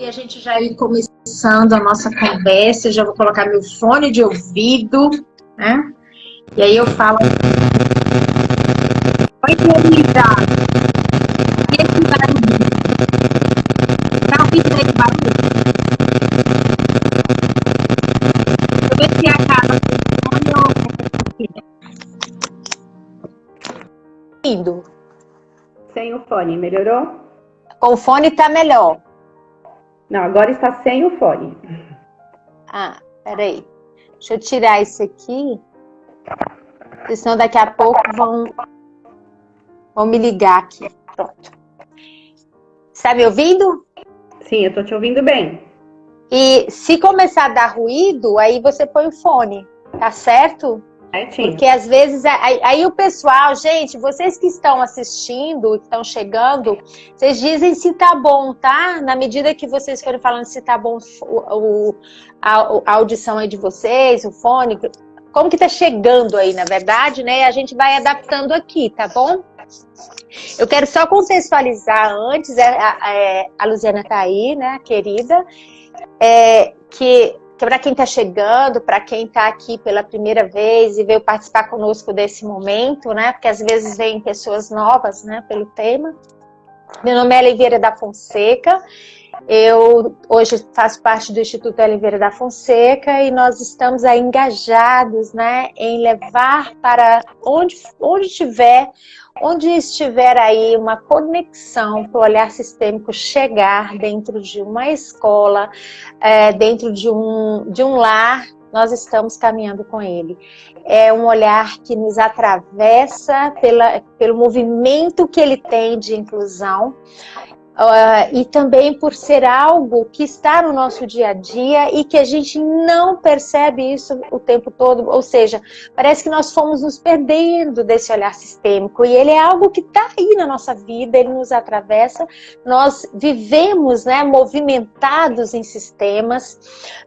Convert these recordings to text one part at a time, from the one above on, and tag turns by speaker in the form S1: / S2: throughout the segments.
S1: a gente já ir começando a nossa conversa. Eu já vou colocar meu fone de ouvido, né? E aí eu falo. Oi, querida. E esse barulho? Tá ouvindo esse barulho? Deixa eu ver se acaba com o fone.
S2: Sem o fone, melhorou?
S3: Com o fone tá melhor.
S2: Não, agora está sem o fone.
S3: Ah, peraí. Deixa eu tirar isso aqui. Senão daqui a pouco vão me ligar aqui. Pronto. Está me ouvindo?
S2: Sim, eu tô te ouvindo bem.
S3: E se começar a dar ruído, aí você põe o fone, tá certo?
S2: Certinho.
S3: Porque às vezes, aí o pessoal, gente, vocês que estão assistindo, que estão chegando, vocês dizem se tá bom, tá? Na medida que vocês forem falando se tá bom a audição aí de vocês, o fone, como que tá chegando aí, na verdade, né? A gente vai adaptando aqui, tá bom? Eu quero só contextualizar antes, a Luziana tá aí, né, querida, que para quem está chegando, para quem está aqui pela primeira vez e veio participar conosco desse momento, né? Porque às vezes vêm pessoas novas, né? Pelo tema. Meu nome é Oliveira da Fonseca. Eu hoje faço parte do Instituto Oliveira da Fonseca e nós estamos aí engajados, né? Em levar para onde estiver aí uma conexão para o olhar sistêmico chegar dentro de uma escola, dentro de um lar, nós estamos caminhando com ele. É um olhar que nos atravessa pelo movimento que ele tem de inclusão, e também por ser algo que está no nosso dia a dia e que a gente não percebe isso o tempo todo, ou seja, parece que nós fomos nos perdendo desse olhar sistêmico e ele é algo que está aí na nossa vida, ele nos atravessa, nós vivemos, né, movimentados em sistemas,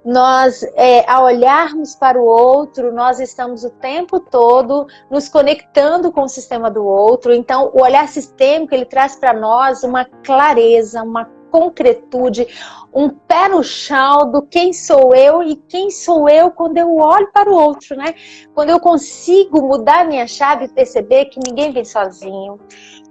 S3: nós, ao olharmos para o outro, nós estamos o tempo todo nos conectando com o sistema do outro, então o olhar sistêmico ele traz para nós uma clareza, uma concretude, um pé no chão do quem sou eu e quem sou eu quando eu olho para o outro, né? Quando eu consigo mudar minha chave e perceber que ninguém vem sozinho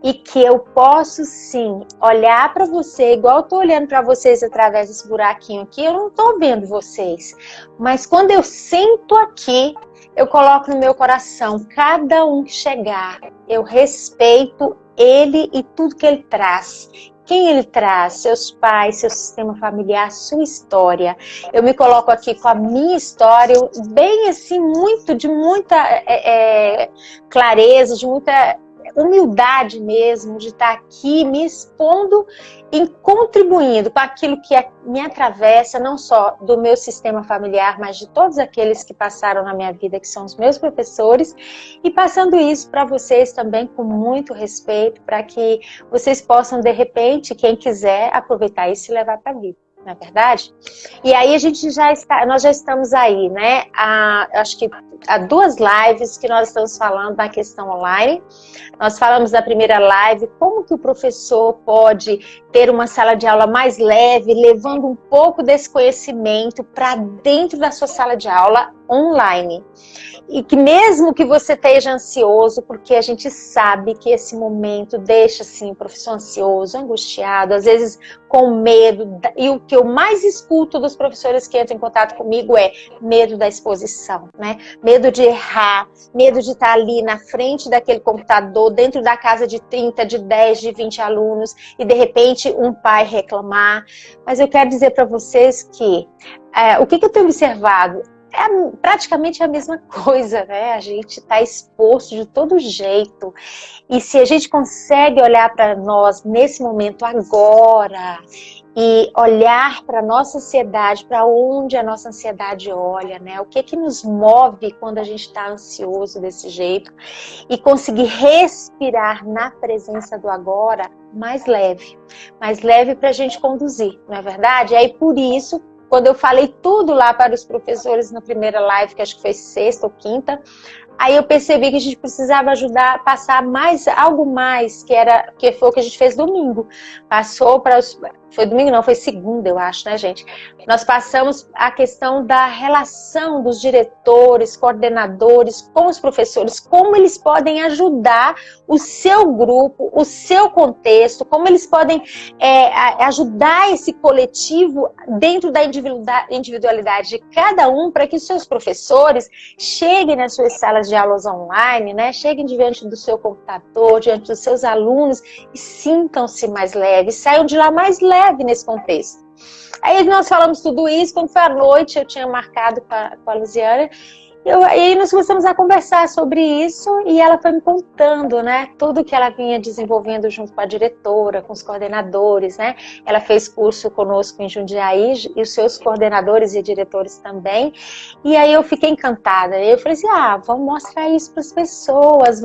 S3: e que eu posso sim olhar para você, igual eu estou olhando para vocês através desse buraquinho aqui, eu não estou vendo vocês, mas quando eu sento aqui, eu coloco no meu coração, cada um que chegar, eu respeito ele e tudo que ele traz. Quem ele traz, seus pais, seu sistema familiar, sua história. Eu me coloco aqui com a minha história, bem assim, de muita clareza, de muita humildade mesmo, de estar aqui me expondo e contribuindo com aquilo que me atravessa, não só do meu sistema familiar, mas de todos aqueles que passaram na minha vida, que são os meus professores, e passando isso para vocês também com muito respeito, para que vocês possam, de repente, quem quiser, aproveitar isso e levar para a vida. Não é verdade? E aí nós já estamos aí, né? Acho que há 2 lives que nós estamos falando da questão online. Nós falamos na primeira live como que o professor pode ter uma sala de aula mais leve, levando um pouco desse conhecimento para dentro da sua sala de aula online. E que mesmo que você esteja ansioso, porque a gente sabe que esse momento deixa assim, o professor ansioso, angustiado, às vezes com medo, e o que eu mais escuto dos professores que entram em contato comigo é medo da exposição, né? Medo de errar, medo de estar ali na frente daquele computador, dentro da casa de 30, de 10, de 20 alunos, e de repente um pai reclamar. Mas eu quero dizer para vocês que o que eu tenho observado é praticamente a mesma coisa, né? A gente está exposto de todo jeito. E se a gente consegue olhar para nós nesse momento agora e olhar para a nossa ansiedade, para onde a nossa ansiedade olha, né? O que nos move quando a gente está ansioso desse jeito e conseguir respirar na presença do agora mais leve para a gente conduzir, não é verdade? E aí por isso, quando eu falei tudo lá para os professores na primeira live, que acho que foi sexta ou quinta, aí eu percebi que a gente precisava ajudar a passar algo mais, que foi o que a gente fez domingo. Passou para foi domingo não, foi segunda, eu acho, né, gente? Nós passamos a questão da relação dos diretores, coordenadores com os professores, como eles podem ajudar o seu grupo, o seu contexto, como eles podem ajudar esse coletivo dentro da individualidade de cada um, para que os seus professores cheguem nas suas salas de aulas online, né? Cheguem diante do seu computador, diante dos seus alunos e sintam-se mais leves, saiam de lá mais leve nesse contexto. Aí nós falamos tudo isso, quando foi à noite, eu tinha marcado com a Luziana, e aí nós começamos a conversar sobre isso e ela foi me contando, né, tudo que ela vinha desenvolvendo junto com a diretora, com os coordenadores, né, ela fez curso conosco em Jundiaí e os seus coordenadores e diretores também, e aí eu fiquei encantada, eu falei assim, vamos mostrar isso para as pessoas,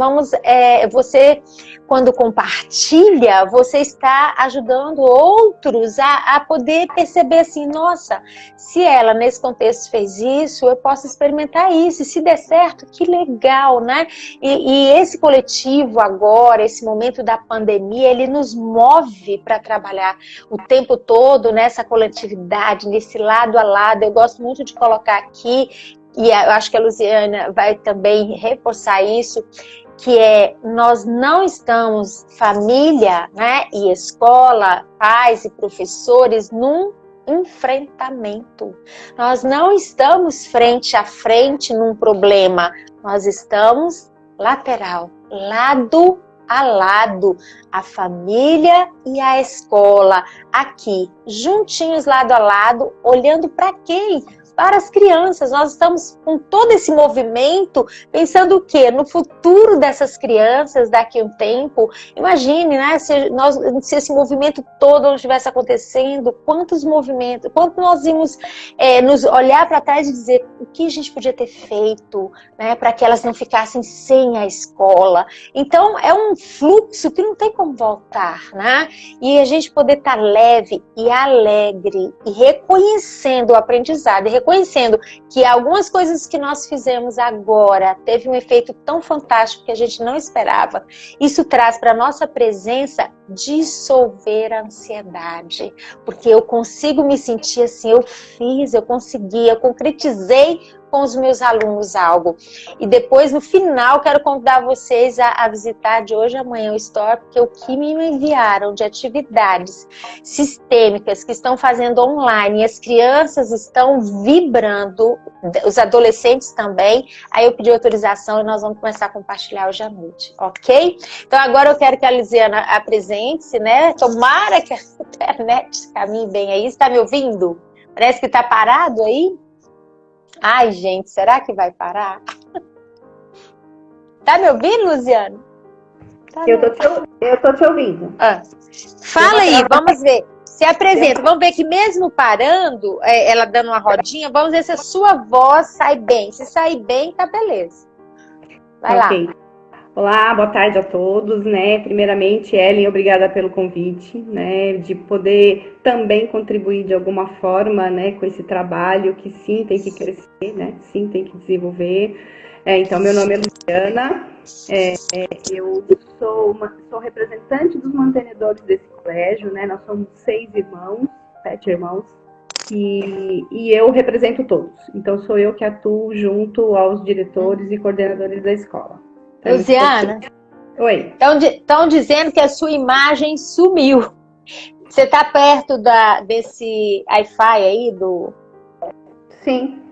S3: você, quando compartilha, você está ajudando outros a poder perceber assim, nossa, se ela nesse contexto fez isso, eu posso experimentar isso, e se der certo, que legal, né? E esse coletivo agora, esse momento da pandemia, ele nos move para trabalhar o tempo todo nessa coletividade, nesse lado a lado. Eu gosto muito de colocar aqui, e eu acho que a Luziana vai também reforçar isso, que nós não estamos, família, né, e escola, pais e professores, num enfrentamento. Nós não estamos frente a frente num problema, nós estamos lateral, lado a lado, a família e a escola, aqui, juntinhos, lado a lado, olhando para quem? Para as crianças. Nós estamos com todo esse movimento, pensando o quê? No futuro dessas crianças daqui a um tempo. Imagine, né? Se esse movimento todo não estivesse acontecendo, quantos movimentos, quanto nós íamos nos olhar para trás e dizer o que a gente podia ter feito, né? Para que elas não ficassem sem a escola. Então, é um fluxo que não tem como voltar, né? E a gente poder estar leve e alegre e reconhecendo o aprendizado, e reconhecendo que algumas coisas que nós fizemos agora teve um efeito tão fantástico que a gente não esperava. Isso traz para a nossa presença dissolver a ansiedade, porque eu consigo me sentir assim, eu consegui, eu concretizei com os meus alunos algo. E depois, no final, quero convidar vocês a visitar de hoje a amanhã o Store, porque o que me enviaram de atividades sistêmicas que estão fazendo online, e as crianças estão vibrando, os adolescentes também. Aí eu pedi autorização e nós vamos começar a compartilhar hoje à noite, ok? Então agora eu quero que a Lisiana apresente-se, né? Tomara que a internet caminhe bem aí. Está me ouvindo? Parece que está parado aí. Ai, gente, será que vai parar? Tá me ouvindo, Luziano?
S2: Eu tô te ouvindo.
S3: Fala aí, vamos ver. Se apresenta, vamos ver que mesmo parando, ela dando uma rodinha, vamos ver se a sua voz sai bem. Se sair bem, tá beleza. Vai lá.
S2: Olá, boa tarde a todos, né? Primeiramente, Ellen, obrigada pelo convite, né? De poder também contribuir de alguma forma, né? Com esse trabalho que sim tem que crescer, né? Sim tem que desenvolver. Então, meu nome é Luciana, eu sou representante dos mantenedores desse colégio, né? Nós somos 7 irmãos, e eu represento todos. Então, sou eu que atuo junto aos diretores e coordenadores da escola.
S3: Luziana,
S2: oi.
S3: Estão dizendo que a sua imagem sumiu. Você está perto desse Wi-Fi aí
S2: Sim.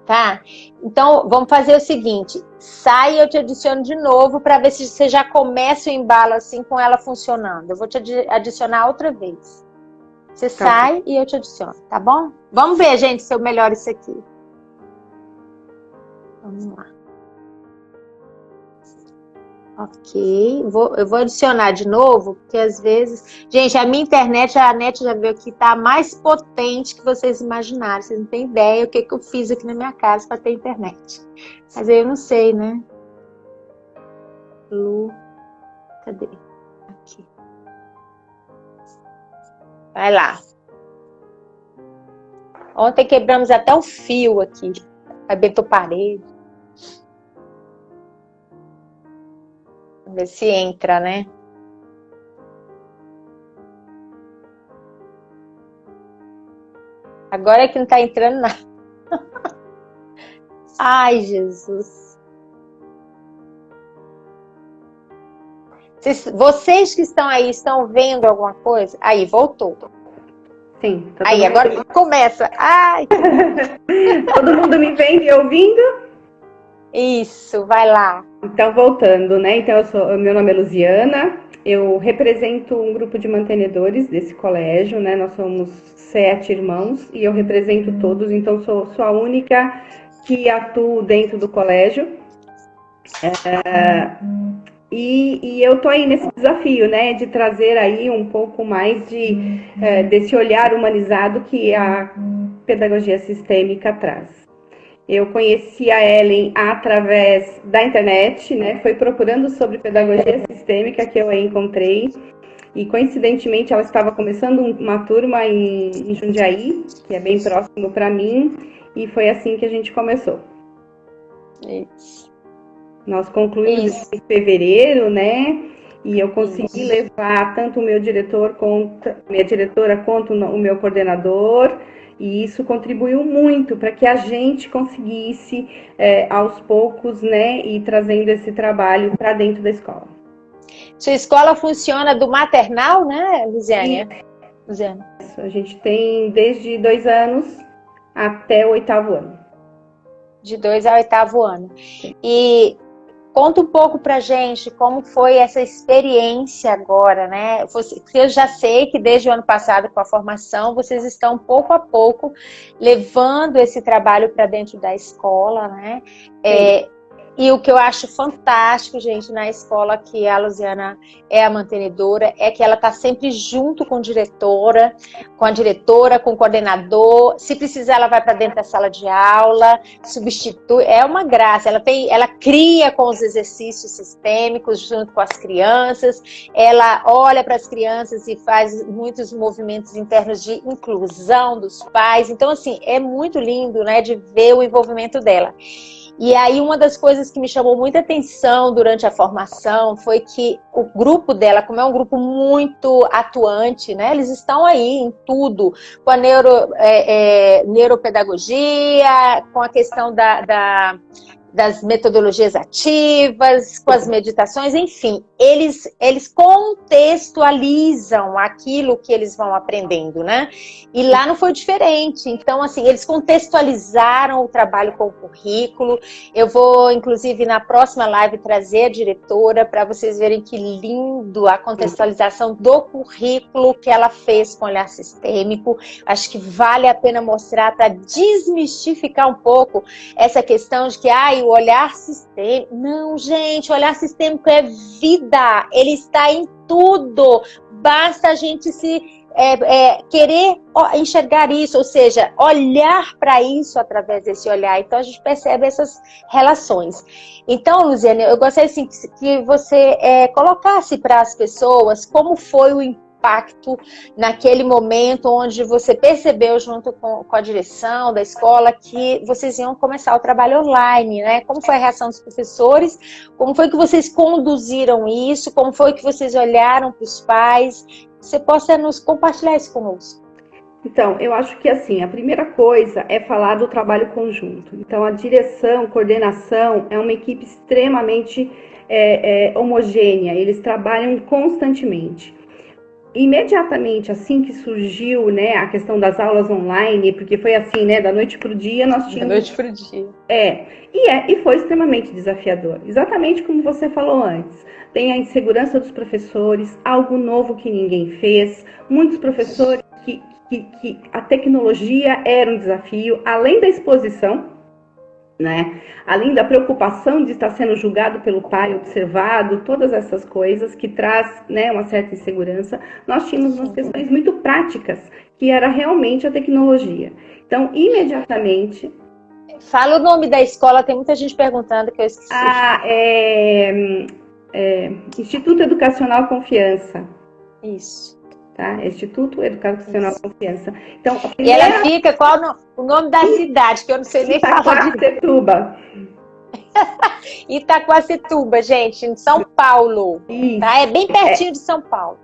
S3: Tá? Então, vamos fazer o seguinte. Sai e eu te adiciono de novo para ver se você já começa o embalo assim com ela funcionando. Eu vou te adicionar outra vez. Você sai e eu te adiciono, tá bom? Vamos ver, gente, se eu melhoro isso aqui. Vamos lá. Ok, eu vou adicionar de novo, porque às vezes... Gente, a minha internet, a net já veio aqui, tá mais potente que vocês imaginaram. Vocês não têm ideia o que eu fiz aqui na minha casa para ter internet. Mas eu não sei, né? Lu, cadê? Aqui. Vai lá. Ontem quebramos até um fio aqui. Arrebentou parede. Vamos ver se entra, né? Agora é que não está entrando nada. Ai, Jesus. Vocês que estão aí, estão vendo alguma coisa? Aí, voltou.
S2: Sim. Tá
S3: aí, agora bem. Começa. Ai.
S2: Todo mundo me vendo e ouvindo?
S3: Isso, vai lá.
S2: Então, voltando, né? Então, meu nome é Luziana, eu represento um grupo de mantenedores desse colégio, né? Nós somos 7 irmãos e eu represento todos, então sou a única que atuo dentro do colégio. E eu tô aí nesse desafio, né? De trazer aí um pouco mais desse olhar humanizado que a pedagogia sistêmica traz. Eu conheci a Ellen através da internet, né? Foi procurando sobre pedagogia sistêmica que eu a encontrei. E, coincidentemente, ela estava começando uma turma em Jundiaí, que é bem próximo para mim. E foi assim que a gente começou.
S3: Isso.
S2: Nós concluímos em fevereiro, né? E eu consegui levar tanto o meu diretor quanto minha diretora quanto o meu coordenador. E isso contribuiu muito para que a gente conseguisse, aos poucos, né, ir trazendo esse trabalho para dentro da escola.
S3: Sua escola funciona do maternal, né, Luziane?
S2: A gente tem desde 2 anos até o 8º ano. De
S3: 2 ao 8º ano. E conta um pouco pra gente como foi essa experiência agora, né? Porque eu já sei que desde o ano passado, com a formação, vocês estão pouco a pouco levando esse trabalho para dentro da escola, né? E o que eu acho fantástico, gente, na escola que a Luziana é a mantenedora, é que ela está sempre junto com a diretora, com o coordenador. Se precisar, ela vai para dentro da sala de aula, substitui. É uma graça. Ela cria com os exercícios sistêmicos junto com as crianças. Ela olha para as crianças e faz muitos movimentos internos de inclusão dos pais. Então, assim, é muito lindo, né, de ver o envolvimento dela. E aí uma das coisas que me chamou muita atenção durante a formação foi que o grupo dela, como é um grupo muito atuante, né? Eles estão aí em tudo, com a neuropedagogia, com a questão das metodologias ativas, com as meditações, enfim, eles contextualizam aquilo que eles vão aprendendo, né? E lá não foi diferente. Então, assim, eles contextualizaram o trabalho com o currículo. Eu vou, inclusive, na próxima live trazer a diretora para vocês verem que lindo a contextualização do currículo que ela fez com o olhar sistêmico. Acho que vale a pena mostrar para desmistificar um pouco essa questão de que o olhar sistêmico... Não, gente, o olhar sistêmico é vida. Ele está em tudo. Basta a gente querer enxergar isso, ou seja, olhar para isso através desse olhar. Então, a gente percebe essas relações. Então, Luziane, eu gostaria assim, que você colocasse para as pessoas como foi o impacto naquele momento onde você percebeu junto com a direção da escola que vocês iam começar o trabalho online, né? Como foi a reação dos professores? Como foi que vocês conduziram isso? Como foi que vocês olharam para os pais? Você possa nos compartilhar isso conosco?
S2: Então, eu acho que assim, a primeira coisa é falar do trabalho conjunto. Então, a direção, coordenação é uma equipe extremamente homogênea, eles trabalham constantemente. Imediatamente, assim que surgiu, né, a questão das aulas online, porque foi assim, né, da noite para o dia, nós tínhamos...
S3: Da noite para o dia.
S2: E foi extremamente desafiador. Exatamente como você falou antes. Tem a insegurança dos professores, algo novo que ninguém fez, muitos professores que a tecnologia era um desafio, além da exposição, né? Além da preocupação de estar sendo julgado pelo pai, observado, todas essas coisas que traz, né, uma certa insegurança, nós tínhamos umas questões muito práticas, que era realmente a tecnologia. Então, imediatamente...
S3: Fala o nome da escola, tem muita gente perguntando que eu esqueci.
S2: Instituto Educacional Confiança.
S3: Isso.
S2: Tá? Instituto Educacional Confiança. Então,
S3: E ela fica, qual o nome da cidade, que eu não sei nem falar.
S2: Itaquacetuba.
S3: Itaquacetuba, gente, em São Paulo. Tá? É bem pertinho de São Paulo.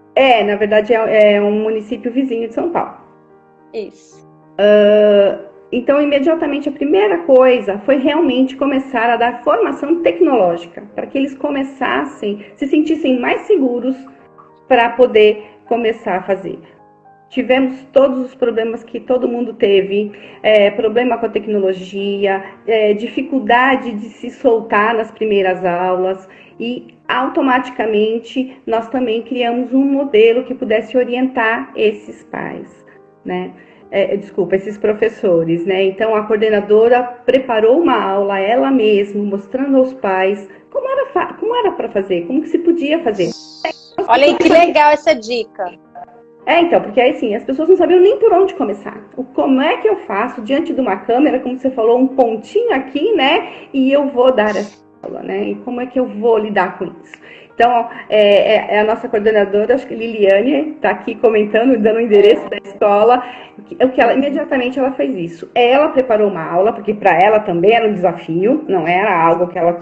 S2: Na verdade, é um município vizinho de São Paulo.
S3: Isso.
S2: Então, imediatamente, a primeira coisa foi realmente começar a dar formação tecnológica, para que eles começassem, se sentissem mais seguros para poder começar a fazer. Tivemos todos os problemas que todo mundo teve, problema com a tecnologia, dificuldade de se soltar nas primeiras aulas, e automaticamente nós também criamos um modelo que pudesse orientar esses pais, né? Esses professores, né? Então, a coordenadora preparou uma aula, ela mesma, mostrando aos pais como era para fazer, como que se podia fazer.
S3: Olha aí que legal essa dica.
S2: Então, porque aí sim, as pessoas não sabiam nem por onde começar. Como é que eu faço diante de uma câmera, como você falou, um pontinho aqui, né? E eu vou dar essa aula, né? E como é que eu vou lidar com isso? Então, a nossa coordenadora, acho que Liliane, está aqui comentando, dando o endereço da escola, imediatamente ela fez isso. Ela preparou uma aula, porque para ela também era um desafio, não era algo que ela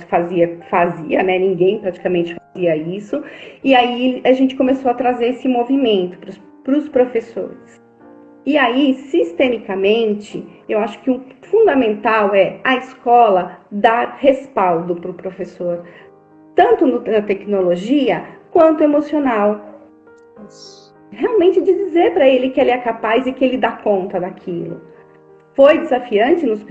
S2: fazia, né? Ninguém praticamente fazia isso. E aí a gente começou a trazer esse movimento para os professores. E aí, sistemicamente, eu acho que o fundamental é a escola dar respaldo para o professor, tanto na tecnologia quanto emocional. Realmente dizer para ele que ele é capaz e que ele dá conta daquilo. Foi desafiante nos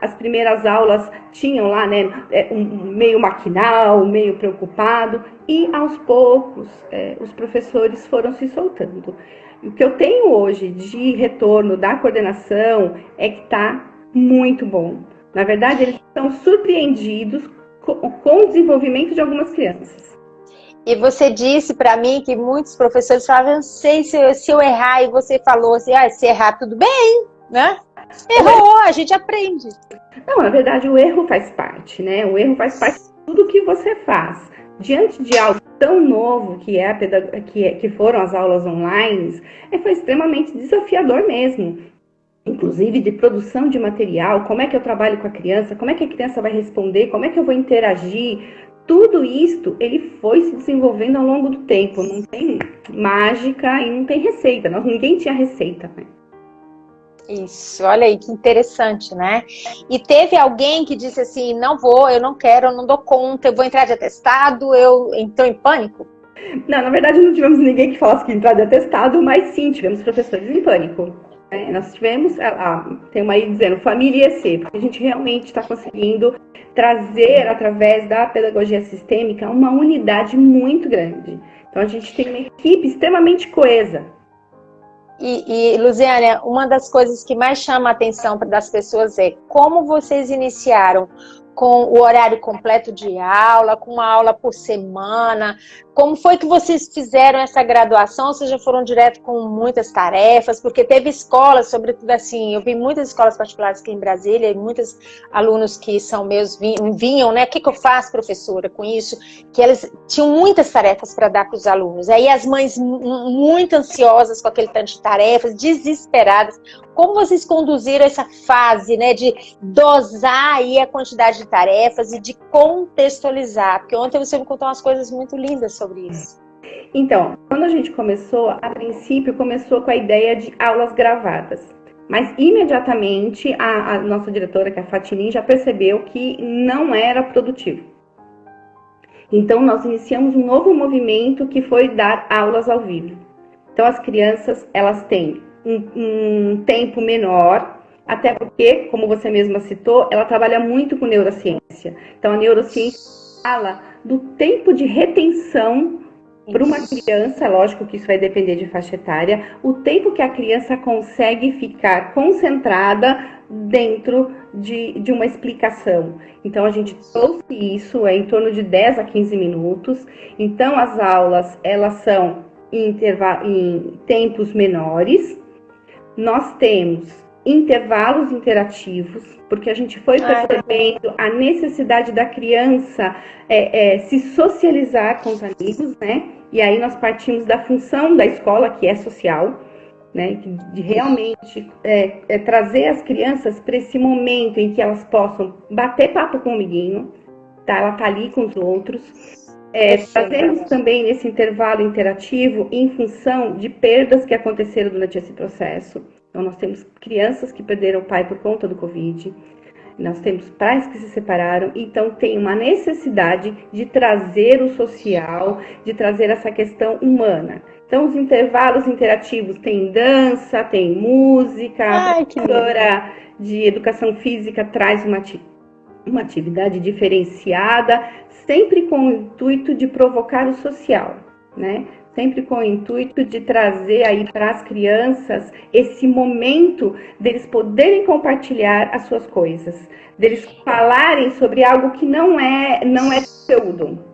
S2: as primeiras aulas tinham lá, né, um meio maquinal, meio preocupado, e aos poucos os professores foram se soltando. O que eu tenho hoje de retorno da coordenação é que está muito bom. Na verdade, eles estão surpreendidos com o desenvolvimento de algumas crianças.
S3: E você disse para mim que muitos professores falavam, eu sei se eu errar, e você falou assim, se errar tudo bem, né? Errou, a gente aprende.
S2: Não, na verdade, o erro faz parte, né? O erro faz parte de tudo que você faz. Diante de algo tão novo que foram as aulas online, foi extremamente desafiador mesmo. Inclusive de produção de material, como é que eu trabalho com a criança, como é que a criança vai responder, como é que eu vou interagir. Tudo isso, ele foi se desenvolvendo ao longo do tempo. Não tem mágica e não tem receita. Ninguém tinha receita, né?
S3: Isso, olha aí que interessante, né? E teve alguém que disse assim, não vou, eu não quero, eu não dou conta, eu vou entrar de atestado, eu entrou em pânico?
S2: Não, na verdade não tivemos ninguém que falasse que entrar de atestado, mas sim, tivemos professores em pânico. Nós tivemos, tem uma aí dizendo, família EC, porque a gente realmente está conseguindo trazer, através da pedagogia sistêmica, uma unidade muito grande. Então a gente tem uma equipe extremamente coesa.
S3: E Luziane, uma das coisas que mais chama a atenção das pessoas é como vocês iniciaram com o horário completo de aula, com uma aula por semana. Como foi que vocês fizeram essa graduação? Ou seja, foram direto com muitas tarefas? Porque teve escolas, sobretudo assim, eu vi muitas escolas particulares aqui em Brasília, e muitos alunos que são meus vinham, né? O que eu faço, professora, com isso? Que eles tinham muitas tarefas para dar para os alunos. Aí as mães muito ansiosas com aquele tanto de tarefas, desesperadas. Como vocês conduziram essa fase, né, de dosar aí a quantidade de tarefas e de contextualizar? Porque ontem você me contou umas coisas muito lindas sobre isso.
S2: Então, quando a gente começou, a princípio começou com a ideia de aulas gravadas. Mas imediatamente a nossa diretora, que é a Fatinin, já percebeu que não era produtivo. Então nós iniciamos um novo movimento que foi dar aulas ao vivo. Então as crianças, elas têm um tempo menor, até porque, como você mesma citou, ela trabalha muito com neurociência. Então a neurociência fala do tempo de retenção para uma criança, lógico que isso vai depender de faixa etária, o tempo que a criança consegue ficar concentrada dentro de uma explicação. Então a gente trouxe isso, em torno de 10 a 15 minutos. Então as aulas, elas são em tempos menores. Nós temos intervalos interativos, porque a gente foi percebendo a necessidade da criança se socializar com os amigos, né? E aí nós partimos da função da escola, que é social, né? De realmente trazer as crianças para esse momento em que elas possam bater papo com o amiguinho, tá? Ela tá ali com os outros. Fazemos também nesse intervalo interativo em função de perdas que aconteceram durante esse processo. Então, nós temos crianças que perderam o pai por conta do Covid, nós temos pais que se separaram, então tem uma necessidade de trazer o social, de trazer essa questão humana. Então, os intervalos interativos tem dança, tem música, a professora de educação física traz uma atividade diferenciada, sempre com o intuito de provocar o social, né? Sempre com o intuito de trazer aí para as crianças esse momento deles poderem compartilhar as suas coisas, deles falarem sobre algo que não é conteúdo.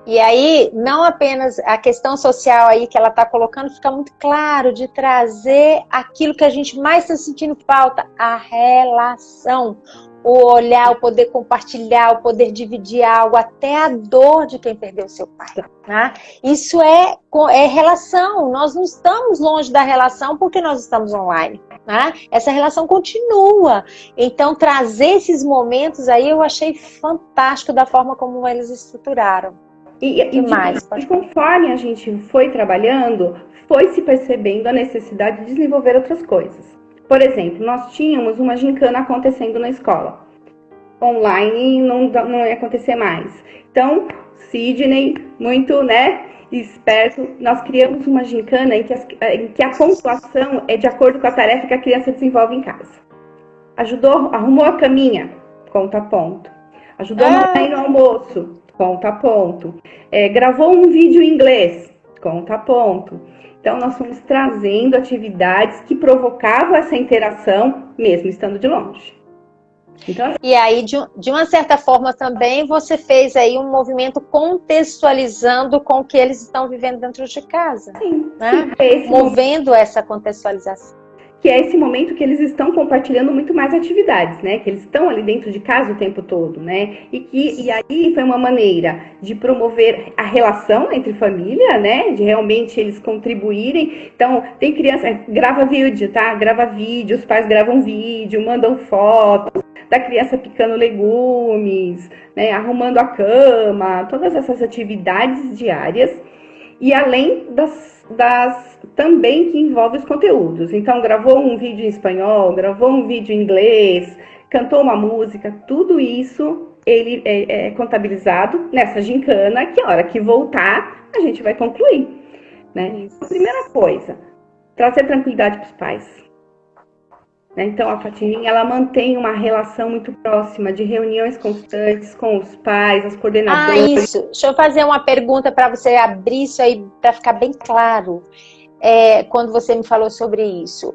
S3: E aí, não apenas a questão social aí que ela está colocando, fica muito claro de trazer aquilo que a gente mais está sentindo falta, a relação. O olhar, o poder compartilhar, o poder dividir algo, até a dor de quem perdeu seu pai. Né? Isso é relação. Nós não estamos longe da relação porque nós estamos online. Né? Essa relação continua. Então, trazer esses momentos aí eu achei fantástico da forma como eles estruturaram.
S2: E conforme a gente foi trabalhando, foi se percebendo a necessidade de desenvolver outras coisas. Por exemplo, nós tínhamos uma gincana acontecendo na escola. Online não ia acontecer mais. Então, Sidney, muito, esperto, nós criamos uma gincana em que a pontuação é de acordo com a tarefa que a criança desenvolve em casa. Arrumou a caminha, conta ponto. Ajudou a mamãe no almoço, conta ponto. Gravou um vídeo em inglês, conta ponto. Então, nós fomos trazendo atividades que provocavam essa interação, mesmo estando de longe. Então,
S3: e aí, de uma certa forma também, você fez aí um movimento contextualizando com o que eles estão vivendo dentro de casa.
S2: Sim,
S3: né?
S2: sim,
S3: movendo essa contextualização.
S2: Que é esse momento que eles estão compartilhando muito mais atividades, né? Que eles estão ali dentro de casa o tempo todo, né? E aí foi uma maneira de promover a relação entre família, né? De realmente eles contribuírem. Então, tem criança, grava vídeo, tá? Grava vídeo, os pais gravam vídeo, mandam fotos da criança picando legumes, né? Arrumando a cama, todas essas atividades diárias. E além também que envolve os conteúdos. Então, gravou um vídeo em espanhol, gravou um vídeo em inglês, cantou uma música, tudo isso ele é contabilizado nessa gincana, que a hora que voltar, a gente vai concluir. Né? A primeira coisa, trazer tranquilidade para os pais. Então, a Fatininha, ela mantém uma relação muito próxima de reuniões constantes com os pais, as coordenadoras.
S3: Isso. Deixa eu fazer uma pergunta para você abrir isso aí, para ficar bem claro. Quando você me falou sobre isso.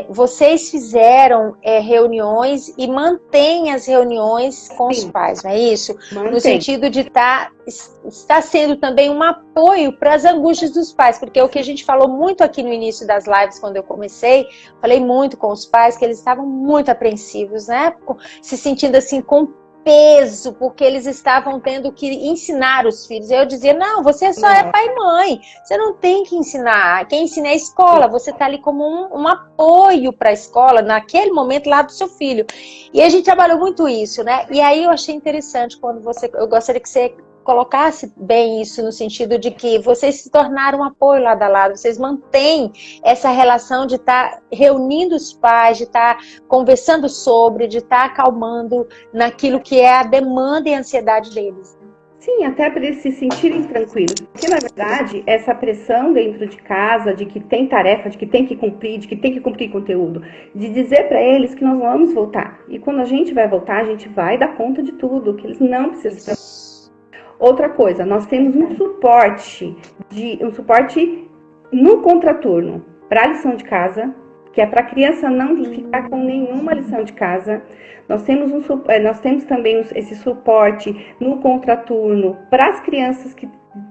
S3: Vocês fizeram reuniões e mantêm as reuniões com os pais, não é isso?
S2: Mantém.
S3: No sentido de está sendo também um apoio para as angústias dos pais, porque o que a gente falou muito aqui no início das lives, quando eu comecei, falei muito com os pais que eles estavam muito apreensivos, né? Se sentindo assim com peso, porque eles estavam tendo que ensinar os filhos. Eu dizia, não, você só é pai e mãe, você não tem que ensinar, quem ensina é a escola, você está ali como um apoio para a escola, naquele momento lá do seu filho. E a gente trabalhou muito isso, né? E aí eu achei interessante quando eu gostaria que você colocasse bem isso no sentido de que vocês se tornaram um apoio lado a lado, vocês mantêm essa relação de estar reunindo os pais, de estar conversando sobre, de estar acalmando naquilo que é a demanda e a ansiedade deles.
S2: Sim, até para eles se sentirem tranquilos. Porque, na verdade, essa pressão dentro de casa, de que tem tarefa, de que tem que cumprir, de que tem que cumprir conteúdo, de dizer para eles que nós vamos voltar. E quando a gente vai voltar, a gente vai dar conta de tudo, que eles não precisam. Outra coisa, nós temos um suporte no contraturno para a lição de casa, que é para a criança não ficar com nenhuma lição de casa. Nós temos também esse suporte no contraturno para as crianças que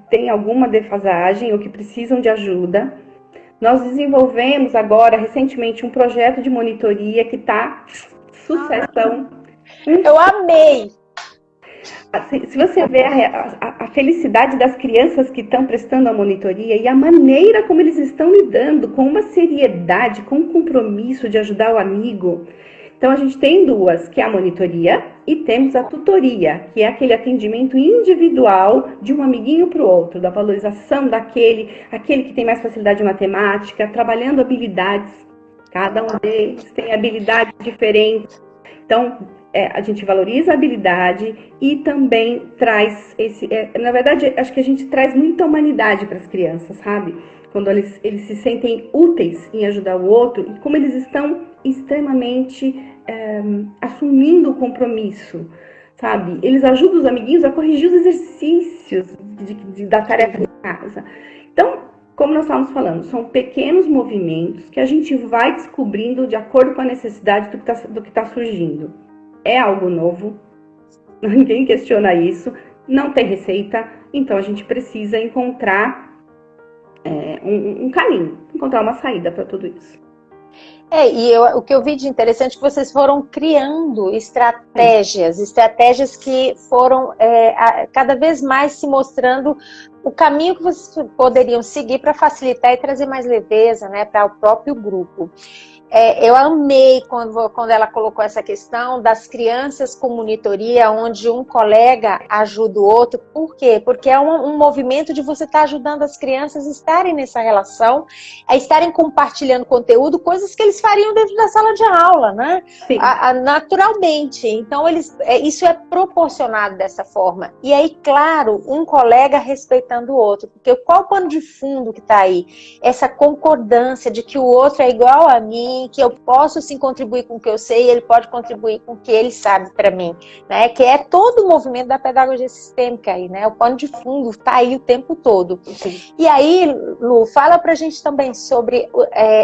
S2: têm alguma defasagem ou que precisam de ajuda. Nós desenvolvemos agora, recentemente, um projeto de monitoria que está sucessão.
S3: Eu amei!
S2: Se você vê a felicidade das crianças que estão prestando a monitoria e a maneira como eles estão lidando com uma seriedade, com um compromisso de ajudar o amigo. Então, a gente tem duas, que é a monitoria, e temos a tutoria, que é aquele atendimento individual de um amiguinho para o outro, da valorização aquele que tem mais facilidade em matemática, trabalhando habilidades. Cada um deles tem habilidades diferentes. Então, a gente valoriza a habilidade e também traz na verdade, acho que a gente traz muita humanidade para as crianças, sabe? Quando eles se sentem úteis em ajudar o outro, e como eles estão extremamente assumindo o compromisso, sabe? Eles ajudam os amiguinhos a corrigir os exercícios da tarefa de casa. Então, como nós estávamos falando, são pequenos movimentos que a gente vai descobrindo de acordo com a necessidade do que está surgindo. É algo novo, ninguém questiona isso, não tem receita, então a gente precisa encontrar um caminho, encontrar uma saída para tudo isso.
S3: O que eu vi de interessante é que vocês foram criando estratégias que foram cada vez mais se mostrando o caminho que vocês poderiam seguir para facilitar e trazer mais leveza, né, para o próprio grupo. Eu amei quando ela colocou essa questão das crianças com monitoria, onde um colega ajuda o outro. Por quê? Porque é um movimento de você estar ajudando as crianças a estarem nessa relação, a estarem compartilhando conteúdo, coisas que eles fariam dentro da sala de aula, né? Naturalmente. Então, isso é proporcionado dessa forma. E aí, claro, um colega respeitando o outro. Porque qual o pano de fundo que está aí? Essa concordância de que o outro é igual a mim, que eu posso sim contribuir com o que eu sei, ele pode contribuir com o que ele sabe para mim, né? Que é todo o movimento da pedagogia sistêmica aí, né? O pano de fundo está aí o tempo todo. E aí, Lu, fala pra gente também sobre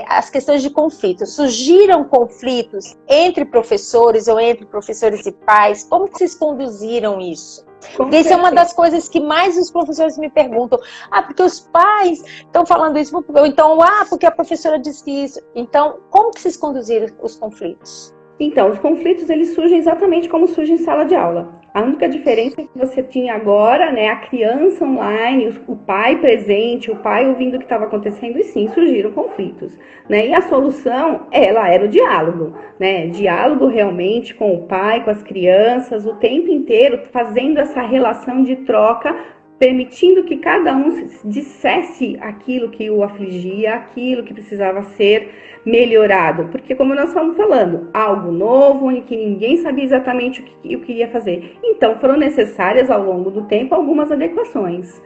S3: as questões de conflito. Surgiram conflitos entre professores ou entre professores e pais? Como que vocês conduziram isso? Porque isso é uma das coisas que mais os professores me perguntam. Porque os pais estão falando isso, ou então, porque a professora disse isso. Então, como que vocês conduziram os conflitos?
S2: Então, os conflitos, eles surgem exatamente como surgem em sala de aula. A única diferença é que você tinha agora, né, a criança online, o pai presente, o pai ouvindo o que estava acontecendo, e sim, surgiram conflitos, né? E a solução, ela era o diálogo, né? Diálogo realmente com o pai, com as crianças, o tempo inteiro, fazendo essa relação de troca, permitindo que cada um dissesse aquilo que o afligia, aquilo que precisava ser melhorado. Porque, como nós estamos falando, algo novo, em que ninguém sabia exatamente o que ia fazer. Então, foram necessárias, ao longo do tempo, algumas adequações,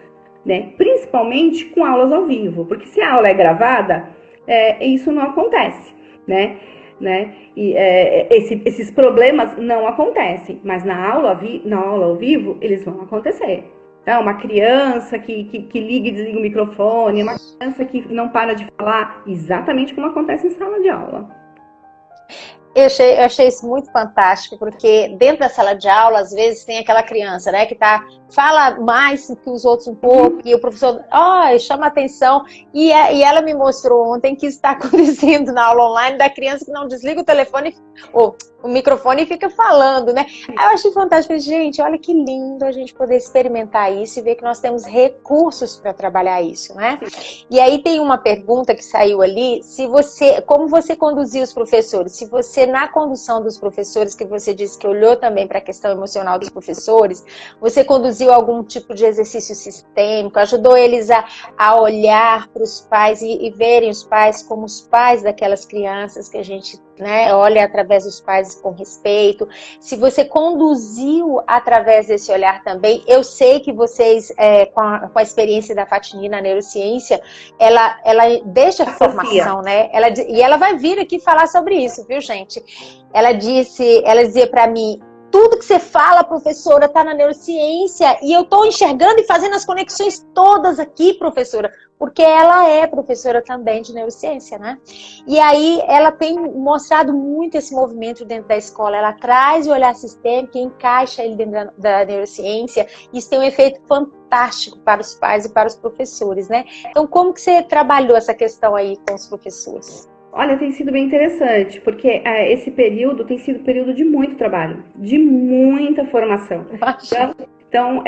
S2: né? Principalmente com aulas ao vivo. Porque se a aula é gravada, isso não acontece, né? E esses problemas não acontecem. Mas na aula ao vivo, eles vão acontecer. Então, uma criança que liga e desliga o microfone, uma criança que não para de falar, exatamente como acontece em sala de aula.
S3: Eu achei isso muito fantástico, porque dentro da sala de aula, às vezes, tem aquela criança, né, que fala mais que os outros um pouco, e o professor chama atenção, e ela me mostrou ontem que isso está acontecendo na aula online da criança que não desliga o telefone ou o microfone e fica falando, né? Eu achei fantástico. Gente, olha que lindo a gente poder experimentar isso e ver que nós temos recursos para trabalhar isso, né? E aí tem uma pergunta que saiu ali, como você conduziu os professores? Se você, na condução dos professores, que você disse que olhou também para a questão emocional dos professores, você conduziu algum tipo de exercício sistêmico, ajudou eles a olhar para os pais e verem os pais como os pais daquelas crianças que a gente, né, olha através dos pais com respeito. Se você conduziu através desse olhar também, eu sei que vocês, com a experiência da Fatini na neurociência, ela deixa formação, né? E ela vai vir aqui falar sobre isso, viu, gente? Ela dizia para mim, tudo que você fala, professora, está na neurociência, e eu estou enxergando e fazendo as conexões todas aqui, professora, porque ela é professora também de neurociência, né? E aí ela tem mostrado muito esse movimento dentro da escola, ela traz o olhar sistêmico e encaixa ele dentro da neurociência, e isso tem um efeito fantástico para os pais e para os professores, né? Então, como que você trabalhou essa questão aí com os professores?
S2: Olha, tem sido bem interessante, porque esse período tem sido um período de muito trabalho, de muita formação. Então,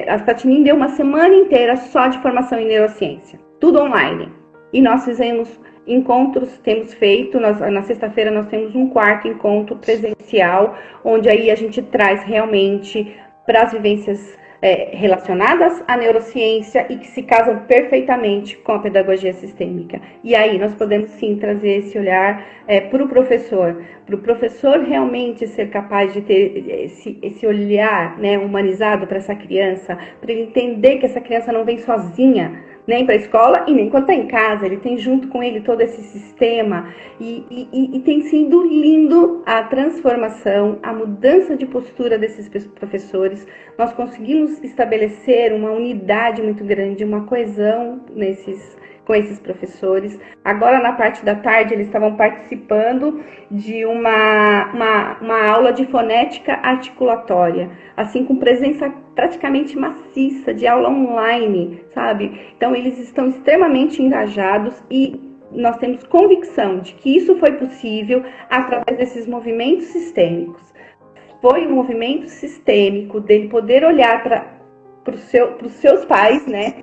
S2: a Fatini deu uma semana inteira só de formação em neurociência, tudo online. E nós fizemos encontros, temos feito, na sexta-feira nós temos um quarto encontro presencial, onde aí a gente traz realmente para as vivências relacionadas à neurociência e que se casam perfeitamente com a pedagogia sistêmica. E aí nós podemos sim trazer esse olhar para o professor realmente ser capaz de ter esse olhar, né, humanizado para essa criança, para ele entender que essa criança não vem sozinha, nem para a escola e nem quando está em casa, ele tem junto com ele todo esse sistema e tem sido lindo a transformação, a mudança de postura desses professores. Nós conseguimos estabelecer uma unidade muito grande, uma coesão com esses professores. Agora, na parte da tarde, eles estavam participando de uma aula de fonética articulatória, assim, com presença praticamente maciça, de aula online, sabe? Então, eles estão extremamente engajados e nós temos convicção de que isso foi possível através desses movimentos sistêmicos. Foi um movimento sistêmico dele poder olhar para os seus pais, né?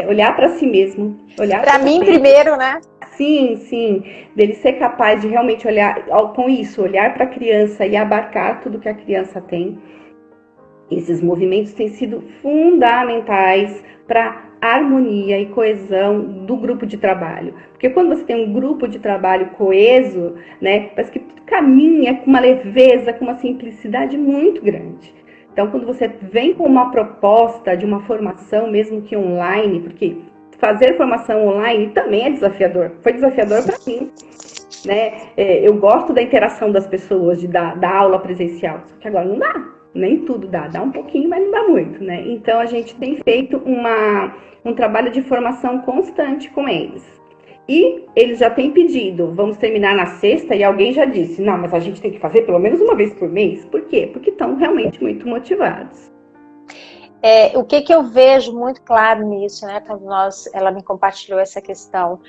S2: Olhar para si mesmo.
S3: Para mim primeiro, né?
S2: Sim. Dele ser capaz de realmente olhar para a criança e abarcar tudo que a criança tem. Esses movimentos têm sido fundamentais para a harmonia e coesão do grupo de trabalho. Porque quando você tem um grupo de trabalho coeso, né, parece que tudo caminha com uma leveza, com uma simplicidade muito grande. Então, quando você vem com uma proposta de uma formação, mesmo que online, porque fazer formação online também é desafiador. Foi desafiador para mim, né? Eu gosto da interação das pessoas, da aula presencial, só que agora não dá. Nem tudo dá um pouquinho, mas não dá muito, né? Então, a gente tem feito um trabalho de formação constante com eles. E eles já têm pedido, vamos terminar na sexta, e alguém já disse, não, mas a gente tem que fazer pelo menos uma vez por mês. Por quê? Porque estão realmente muito motivados.
S3: O que eu vejo muito claro nisso, né? Quando ela me compartilhou essa questão,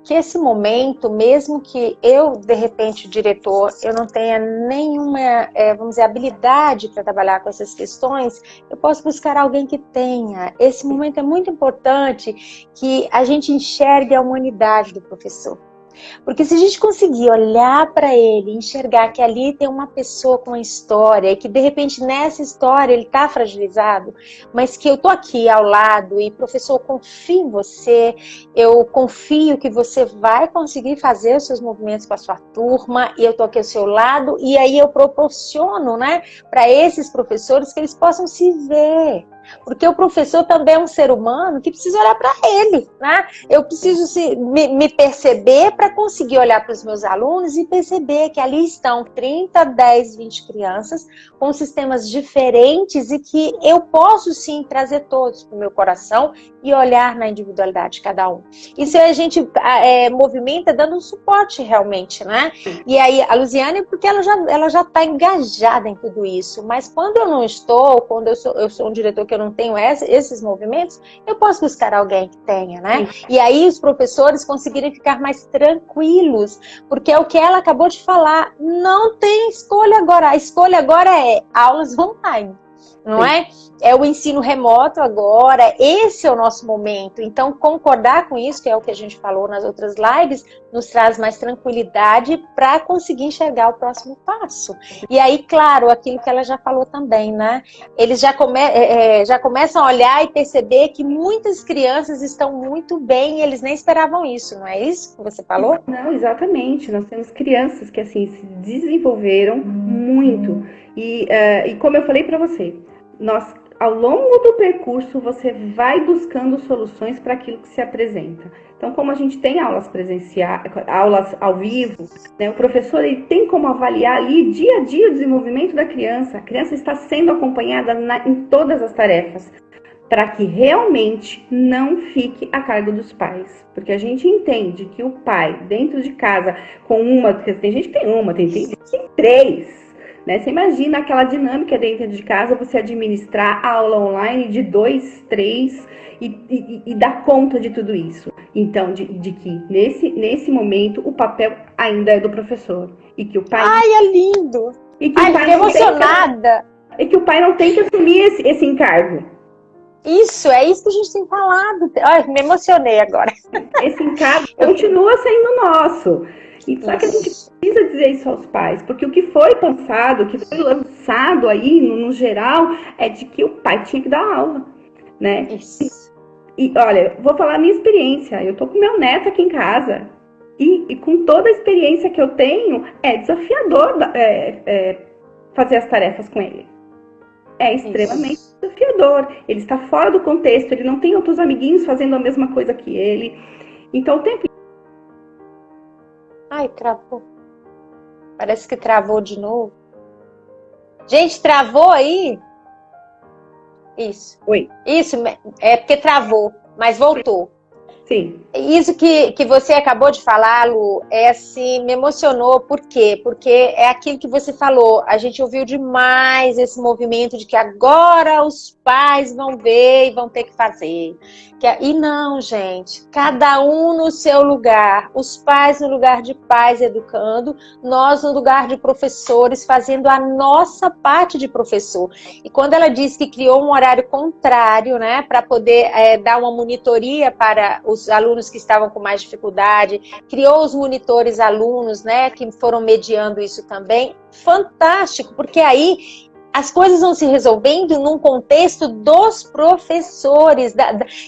S3: que esse momento, mesmo que eu, de repente, diretor, eu não tenha nenhuma, vamos dizer, habilidade para trabalhar com essas questões, eu posso buscar alguém que tenha. Esse momento é muito importante que a gente enxergue a humanidade do professor. Porque se a gente conseguir olhar para ele, enxergar que ali tem uma pessoa com uma história e que de repente nessa história ele está fragilizado, mas que eu estou aqui ao lado e professor, eu confio em você, eu confio que você vai conseguir fazer os seus movimentos com a sua turma e eu estou aqui ao seu lado e aí eu proporciono, né, para esses professores que eles possam se ver. Porque o professor também é um ser humano que precisa olhar para ele, né? Eu preciso me perceber para conseguir olhar para os meus alunos e perceber que ali estão 30, 10, 20 crianças com sistemas diferentes e que eu posso sim trazer todos para o meu coração e olhar na individualidade de cada um. Isso a gente movimenta dando um suporte realmente, né? E aí a Luziane, porque ela já está engajada em tudo isso, mas quando eu não estou, quando eu sou um diretor que eu não tenho esses movimentos, eu posso buscar alguém que tenha, né? E aí os professores conseguirem ficar mais tranquilos, porque é o que ela acabou de falar, não tem escolha agora, a escolha agora é aulas online. Não é? É o ensino remoto agora, esse é o nosso momento. Então, concordar com isso, que é o que a gente falou nas outras lives, nos traz mais tranquilidade para conseguir enxergar o próximo passo. E aí, claro, aquilo que ela já falou também, né? Eles já começam a olhar e perceber que muitas crianças estão muito bem e eles nem esperavam isso, não é isso que você falou?
S2: Não, exatamente. Nós temos crianças que, assim, se desenvolveram muito. E como eu falei para você, ao longo do percurso, você vai buscando soluções para aquilo que se apresenta. Então, como a gente tem aulas presenciais, aulas ao vivo, né, o professor ele tem como avaliar ali dia a dia o desenvolvimento da criança. A criança está sendo acompanhada em todas as tarefas, para que realmente não fique a cargo dos pais. Porque a gente entende que o pai, dentro de casa, tem gente que tem 3. Né? Você imagina aquela dinâmica dentro de casa, você administrar a aula online de 2, 3 e dar conta de tudo isso. Então, de que nesse momento o papel ainda é do professor. E que o pai...
S3: Ai, é lindo!
S2: E que
S3: fiquei emocionada!
S2: E que o pai não tem que assumir esse encargo.
S3: Isso, é isso que a gente tem falado. Ai, me emocionei agora.
S2: Esse encargo continua sendo nosso. E só que a gente precisa dizer isso aos pais, porque o que foi pensado, o que foi lançado aí, no geral, é de que o pai tinha que dar aula, né?
S3: Isso.
S2: E olha, vou falar a minha experiência. Eu tô com meu neto aqui em casa. E com toda a experiência que eu tenho, é desafiador fazer as tarefas com ele. É extremamente desafiador. Ele está fora do contexto, ele não tem outros amiguinhos fazendo a mesma coisa que ele. Então o tempo...
S3: Ai, travou. Parece que travou de novo. Gente, travou aí? Isso.
S2: Oi.
S3: Isso, é porque travou, mas voltou.
S2: Sim.
S3: Isso que você acabou de falar, Lu, assim, me emocionou. Por quê? Porque é aquilo que você falou. A gente ouviu demais esse movimento de que agora os pais vão ver e vão ter que fazer. E não, gente. Cada um no seu lugar. Os pais no lugar de pais educando, nós no lugar de professores fazendo a nossa parte de professor. E quando ela disse que criou um horário contrário, né, para poder dar uma monitoria para os alunos que estavam com mais dificuldade, criou os monitores alunos, né, que foram mediando isso também. Fantástico, porque aí as coisas vão se resolvendo num contexto dos professores,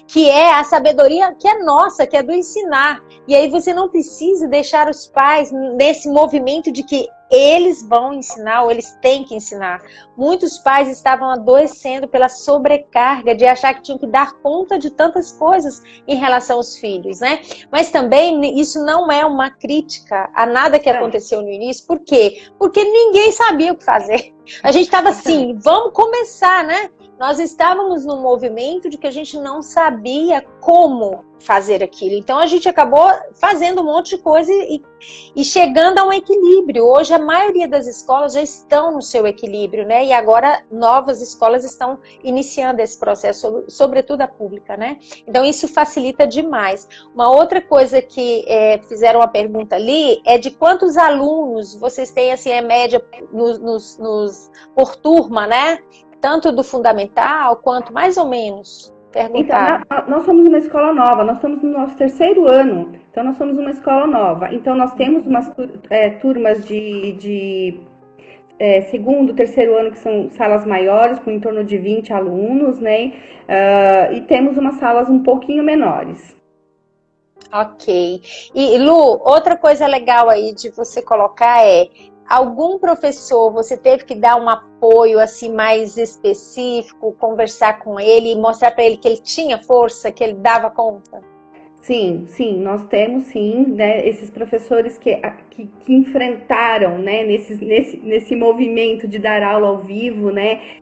S3: que é a sabedoria que é nossa, que é do ensinar. E aí você não precisa deixar os pais nesse movimento de que eles vão ensinar ou eles têm que ensinar. Muitos pais estavam adoecendo pela sobrecarga de achar que tinham que dar conta de tantas coisas em relação aos filhos, né? Mas também isso não é uma crítica a nada que aconteceu no início. Por quê? Porque ninguém sabia o que fazer. A gente estava assim, vamos começar, né? Nós estávamos num movimento de que a gente não sabia como fazer aquilo. Então a gente acabou fazendo um monte de coisa e chegando a um equilíbrio. Hoje a maioria das escolas já estão no seu equilíbrio, né? E agora novas escolas estão iniciando esse processo, sobretudo a pública, né? Então isso facilita demais. Uma outra coisa que fizeram uma pergunta ali é de quantos alunos vocês têm, assim, média por turma, né? Tanto do fundamental quanto mais ou menos.
S2: Então, nós somos uma escola nova, nós estamos no nosso 3º ano, então nós somos uma escola nova. Então nós temos umas turmas de 2º, 3º ano, que são salas maiores, com em torno de 20 alunos, né? E temos umas salas um pouquinho menores.
S3: Ok. E Lu, outra coisa legal aí de você colocar algum professor, você teve que dar um apoio assim mais específico, conversar com ele e mostrar para ele que ele tinha força, que ele dava conta?
S2: Sim, nós temos sim, né, esses professores que enfrentaram, né, nesse movimento de dar aula ao vivo, né,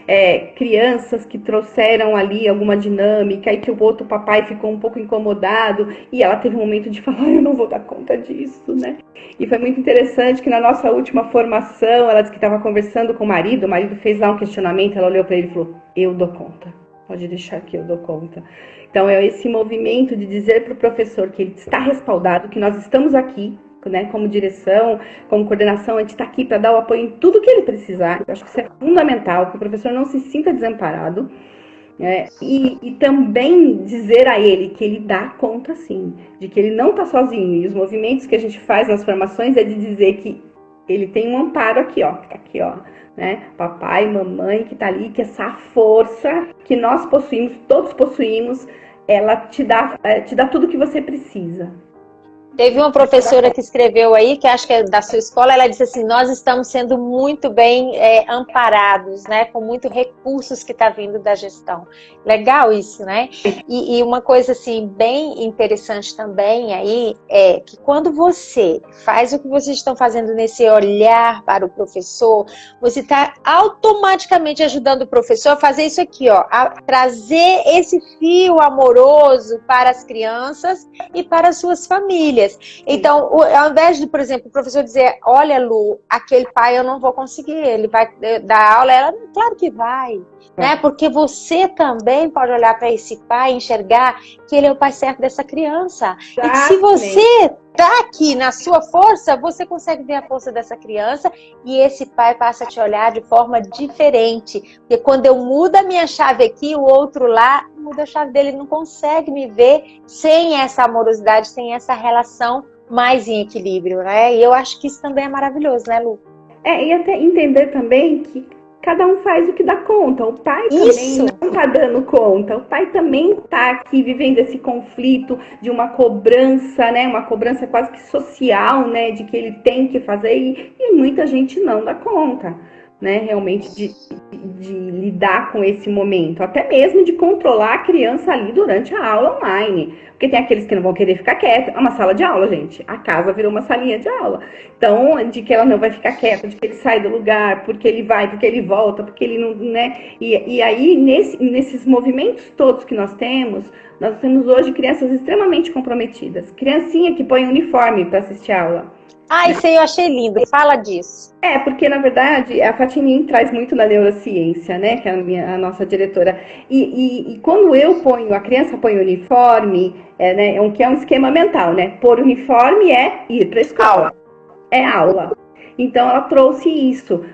S2: crianças que trouxeram ali alguma dinâmica e que o outro papai ficou um pouco incomodado e ela teve um momento de falar, eu não vou dar conta disso, né? E foi muito interessante que na nossa última formação, ela disse que estava conversando com o marido fez lá um questionamento, ela olhou para ele e falou, eu dou conta, pode deixar que eu dou conta. Então, é esse movimento de dizer para o professor que ele está respaldado, que nós estamos aqui, né, como direção, como coordenação, a gente está aqui para dar o apoio em tudo que ele precisar. Eu acho que isso é fundamental, que o professor não se sinta desamparado. E também dizer a ele que ele dá conta, sim, de que ele não está sozinho. E os movimentos que a gente faz nas formações é de dizer que ele tem um amparo aqui, ó, né? Papai, mamãe que tá ali, que essa força que nós possuímos, todos possuímos, ela te dá tudo que você precisa.
S3: Teve uma professora que escreveu aí, que acho que é da sua escola, ela disse assim, nós estamos sendo muito bem amparados, né? Com muitos recursos que está vindo da gestão. Legal isso, né? E uma coisa assim, bem interessante também aí, é que quando você faz o que vocês estão fazendo nesse olhar para o professor, você está automaticamente ajudando o professor a fazer isso aqui, ó, a trazer esse fio amoroso para as crianças e para as suas famílias. Então, ao invés de, por exemplo, o professor dizer, olha, Lu, aquele pai eu não vou conseguir, ele vai dar aula, ela, claro que vai, né? Porque você também pode olhar para esse pai e enxergar que ele é o pai certo dessa criança. E que se você tá aqui na sua força, você consegue ver a força dessa criança e esse pai passa a te olhar de forma diferente. Porque quando eu mudo a minha chave aqui, o outro lá muda a chave dele, não consegue me ver sem essa amorosidade, sem essa relação mais em equilíbrio, né? E eu acho que isso também é maravilhoso, né, Lu?
S2: E até entender também que cada um faz o que dá conta. O pai
S3: Isso.
S2: também não está dando conta. O pai também está aqui vivendo esse conflito de uma cobrança, né? Uma cobrança quase que social, né? De que ele tem que fazer e muita gente não dá conta, né? Realmente de lidar com esse momento. Até mesmo de controlar a criança ali durante a aula online. Porque tem aqueles que não vão querer ficar quieta. É uma sala de aula, gente. A casa virou uma salinha de aula. Então, de que ela não vai ficar quieta, de que ele sai do lugar, porque ele vai, porque ele volta, porque ele não, né? E aí, nesses movimentos todos que nós temos hoje crianças extremamente comprometidas. Criancinha que põe uniforme para assistir a aula.
S3: Ah, isso aí eu achei lindo. Fala disso.
S2: Porque, na verdade, a Fatinin traz muito da neurociência, né? Que é a nossa diretora. E quando a criança põe uniforme, né? Que é um esquema mental, né? Pôr uniforme é ir para a escola. É aula. Então, ela trouxe isso,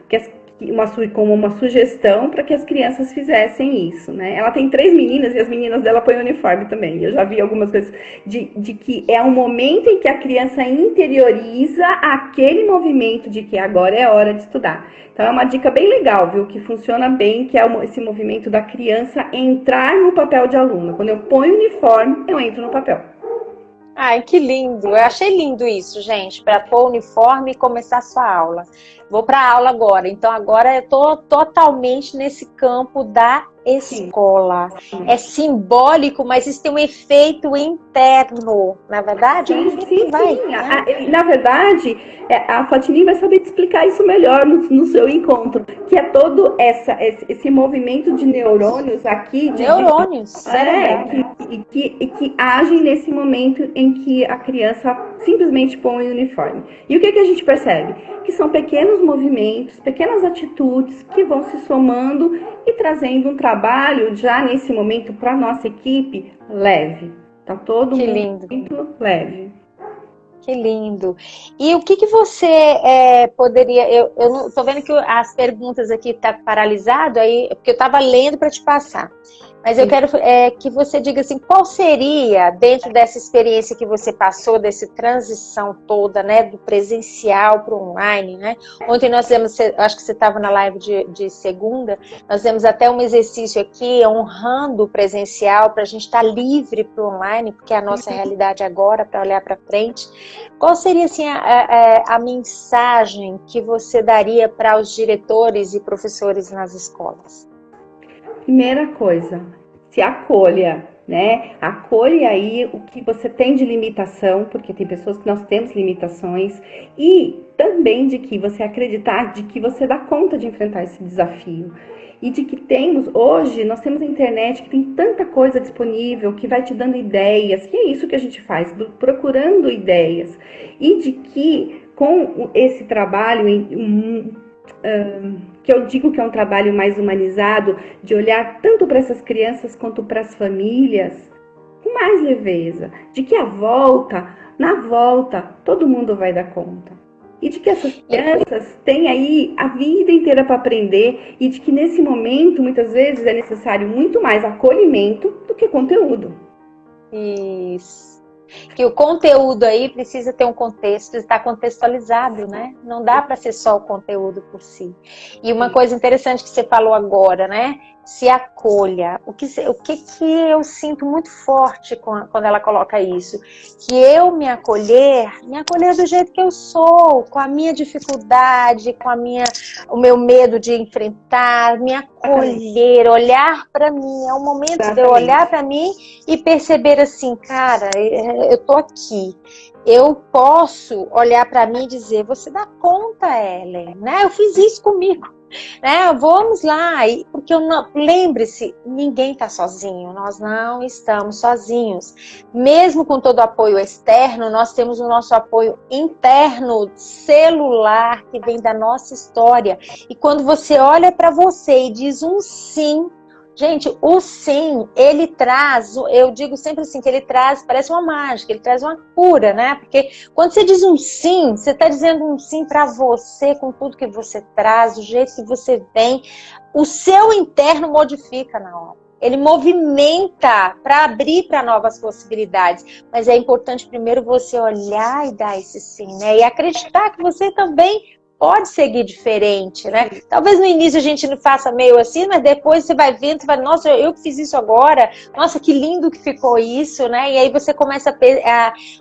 S2: como uma sugestão para que as crianças fizessem isso, né? Ela tem 3 meninas e as meninas dela põem uniforme também. Eu já vi algumas coisas de que é um momento em que a criança interioriza aquele movimento de que agora é hora de estudar. Então é uma dica bem legal, viu? Que funciona bem, que é esse movimento da criança entrar no papel de aluna. Quando eu ponho uniforme, eu entro no papel.
S3: Ai, que lindo. Eu achei lindo isso, gente, para pôr o uniforme e começar a sua aula. Vou para a aula agora. Então, agora eu estou totalmente nesse campo da escola. Sim. É simbólico, mas isso tem um efeito interno, na é verdade?
S2: Sim. Né? Na verdade, a Fatinin vai saber te explicar isso melhor no seu encontro, que é todo esse movimento de neurônios aqui.
S3: Neurônios,
S2: que agem nesse momento em que a criança simplesmente põe o uniforme. E o que a gente percebe? Que são pequenos movimentos, pequenas atitudes que vão se somando e trazendo um trabalho já nesse momento para a nossa equipe leve. Tá todo mundo muito leve.
S3: Que lindo. E o que você poderia... Eu não tô vendo que as perguntas aqui tá paralisado, aí, porque eu estava lendo para te passar. Mas eu quero que você diga assim, qual seria, dentro dessa experiência que você passou, dessa transição toda, né, do presencial para o online, né? Ontem nós fizemos, acho que você estava na live de segunda, nós fizemos até um exercício aqui, honrando o presencial, para a gente estar livre para o online, porque é a nossa realidade agora, para olhar para frente. Qual seria, assim, a mensagem que você daria para os diretores e professores nas escolas?
S2: Primeira coisa, se acolha, né? Acolha aí o que você tem de limitação, porque tem pessoas que nós temos limitações, e também de que você acreditar de que você dá conta de enfrentar esse desafio. E de que hoje, nós temos a internet que tem tanta coisa disponível, que vai te dando ideias, que é isso que a gente faz, procurando ideias. E de que com esse trabalho que eu digo que é um trabalho mais humanizado, de olhar tanto para essas crianças quanto para as famílias, com mais leveza, de que na volta, todo mundo vai dar conta. E de que essas crianças têm aí a vida inteira para aprender e de que nesse momento, muitas vezes, é necessário muito mais acolhimento do que conteúdo.
S3: Isso. Que o conteúdo aí precisa ter um contexto, precisa estar contextualizado, né? Não dá para ser só o conteúdo por si. E uma coisa interessante que você falou agora, né? Se acolha. O que eu sinto muito forte quando ela coloca isso? Que eu me acolher do jeito que eu sou, com a minha dificuldade, com o meu medo de enfrentar, me acolher, olhar para mim. É o momento de eu olhar para mim e perceber assim, cara, eu tô aqui. Eu posso olhar para mim e dizer, você dá conta, Ellen, né? Eu fiz isso comigo. Né? Vamos lá, porque lembre-se, ninguém está sozinho, nós não estamos sozinhos. Mesmo com todo o apoio externo, nós temos o nosso apoio interno, celular, que vem da nossa história. E quando você olha para você e diz um sim, gente, o sim, ele traz, eu digo sempre assim, que ele traz, parece uma mágica, ele traz uma cura, né? Porque quando você diz um sim, você está dizendo um sim para você, com tudo que você traz, do jeito que você vem, o seu interno modifica na hora. ele movimenta para abrir para novas possibilidades. Mas é importante primeiro você olhar e dar esse sim, né? E acreditar que você também pode seguir diferente, né? Talvez no início a gente não faça meio assim, mas depois você vai vendo, você vai, nossa, eu que fiz isso agora, nossa, que lindo que ficou isso, né? E aí você começa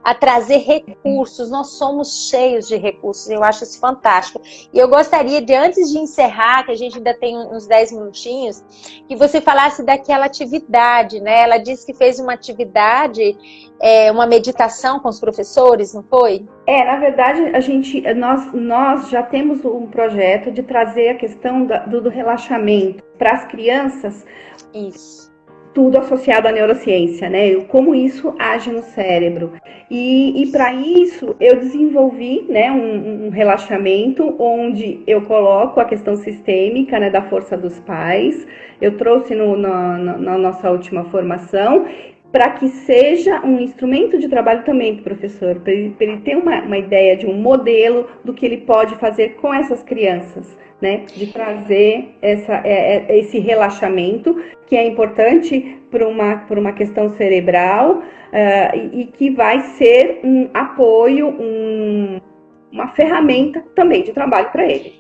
S3: a trazer recursos, nós somos cheios de recursos, eu acho isso fantástico. E eu gostaria de, antes de encerrar, que a gente ainda tem uns 10 minutinhos, que você falasse daquela atividade, né? Ela disse que fez uma atividade, uma meditação com os professores, não foi?
S2: Na verdade, nós já temos um projeto de trazer a questão do relaxamento para as crianças.
S3: Isso.
S2: Tudo associado à neurociência, né? Como isso age no cérebro. E para isso, eu desenvolvi, né, um relaxamento onde eu coloco a questão sistêmica, né, da força dos pais. Eu trouxe na nossa última formação, para que seja um instrumento de trabalho também para o professor, para ele ter uma ideia de um modelo do que ele pode fazer com essas crianças, né? De trazer esse relaxamento, que é importante por uma questão cerebral, e que vai ser um apoio, uma ferramenta também de trabalho para ele.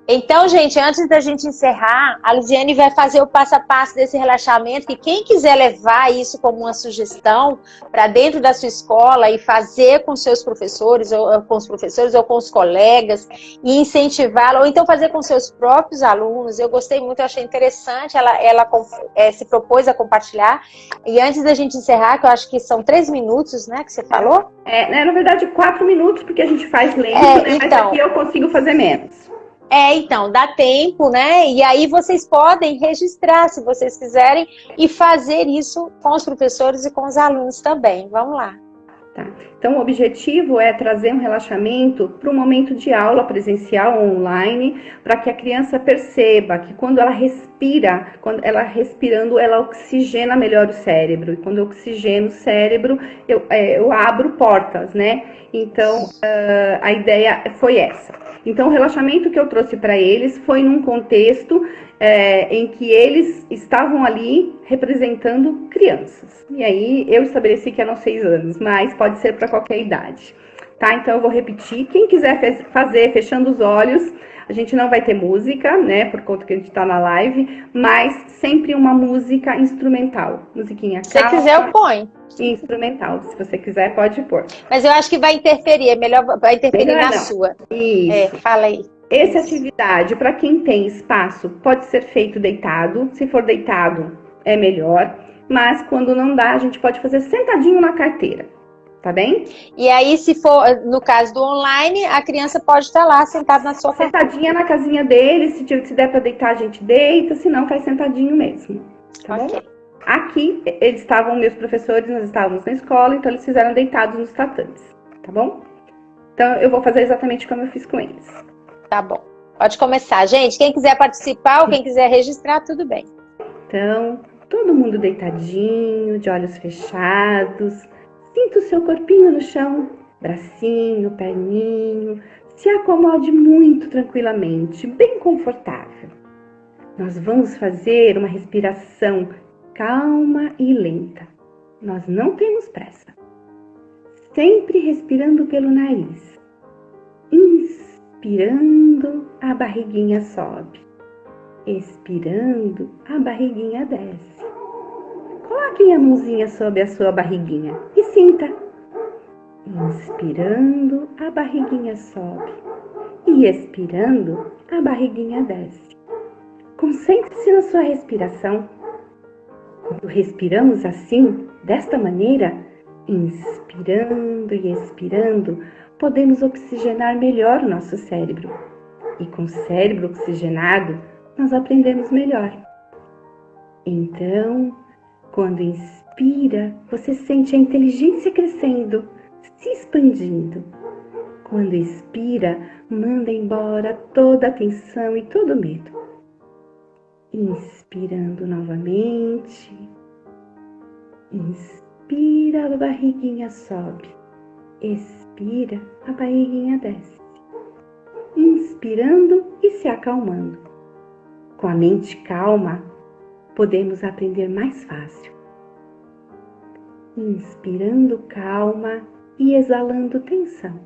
S3: Então, gente, antes da gente encerrar, a Luziane vai fazer o passo a passo desse relaxamento, que quem quiser levar isso como uma sugestão para dentro da sua escola e fazer com seus professores, ou com os professores, ou com os colegas, e incentivá-la, ou então fazer com seus próprios alunos. Eu gostei muito, eu achei interessante, ela se propôs a compartilhar. E antes da gente encerrar, que eu acho que são 3 minutos, né, que você falou?
S2: Na verdade, 4 minutos, porque a gente faz lento, né? Mas aqui eu consigo fazer menos.
S3: Então, dá tempo, né? E aí vocês podem registrar, se vocês quiserem, e fazer isso com os professores e com os alunos também. Vamos lá.
S2: Tá. Então, o objetivo é trazer um relaxamento para o momento de aula presencial ou online, para que a criança perceba que quando ela respirando, ela oxigena melhor o cérebro. E quando eu oxigeno o cérebro, eu abro portas, né? Então, a ideia foi essa. Então, o relaxamento que eu trouxe para eles foi num contexto em que eles estavam ali representando crianças. E aí, eu estabeleci que eram 6 anos, mas pode ser para qualquer idade. Tá? Então, eu vou repetir. Quem quiser fazer fechando os olhos, a gente não vai ter música, né? Por conta que a gente está na live, mas sempre uma música instrumental. Musiquinha calma.
S3: Se quiser, eu ponho.
S2: Instrumental. Se você quiser, pode pôr.
S3: Mas eu acho que vai interferir, vai interferir na sua.
S2: Isso.
S3: Fala aí.
S2: Essa atividade, para quem tem espaço, pode ser feito deitado. Se for deitado, é melhor. Mas quando não dá, a gente pode fazer sentadinho na carteira. Tá bem?
S3: E aí, se for, no caso do online, a criança pode estar lá sentada na sua carteira.
S2: Sentadinha na casinha dele. Se der para deitar, a gente deita. Se não, faz sentadinho mesmo. Tá bom? Aqui, meus professores, nós estávamos na escola, então eles fizeram deitados nos tatames. Tá bom? Então, eu vou fazer exatamente como eu fiz com eles.
S3: Tá bom. Pode começar. Gente, quem quiser participar ou quem quiser registrar, tudo bem.
S2: Então, todo mundo deitadinho, de olhos fechados. Sinta o seu corpinho no chão, bracinho, perninho. Se acomode muito tranquilamente, bem confortável. Nós vamos fazer uma respiração calma e lenta. Nós não temos pressa. Sempre respirando pelo nariz. Inspirando, a barriguinha sobe. Expirando, a barriguinha desce. Coloque a mãozinha sobre a sua barriguinha e sinta. Inspirando, a barriguinha sobe. E expirando, a barriguinha desce. Concentre-se na sua respiração. Quando respiramos assim, desta maneira, inspirando e expirando, podemos oxigenar melhor o nosso cérebro. E com o cérebro oxigenado, nós aprendemos melhor. Então, quando inspira, você sente a inteligência crescendo, se expandindo. Quando expira, manda embora toda a tensão e todo o medo. Inspirando novamente. Inspira, a barriguinha sobe. Expira, a barriguinha desce. Inspirando e se acalmando. Com a mente calma, podemos aprender mais fácil. Inspirando calma e exalando tensão.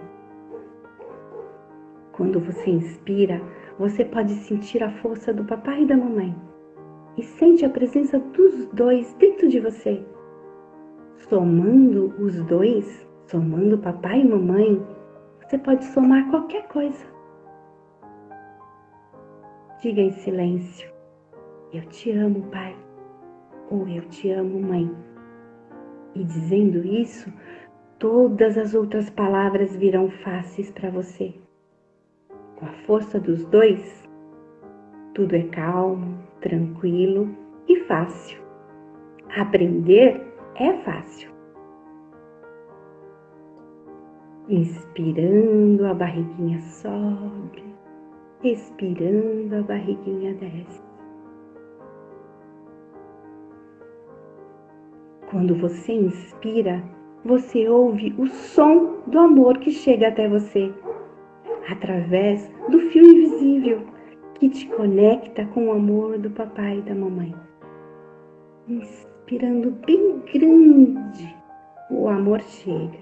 S2: Quando você inspira, você pode sentir a força do papai e da mamãe e sente a presença dos dois dentro de você. Somando os dois, somando papai e mamãe, você pode somar qualquer coisa. Diga em silêncio: eu te amo, pai, ou eu te amo, mãe. E dizendo isso, todas as outras palavras virão fáceis para você. Com a força dos dois, tudo é calmo, tranquilo e fácil. Aprender é fácil. Inspirando, a barriguinha sobe. Expirando, a barriguinha desce. Quando você inspira, você ouve o som do amor que chega até você, através do fio invisível que te conecta com o amor do papai e da mamãe. Inspirando bem grande, o amor chega.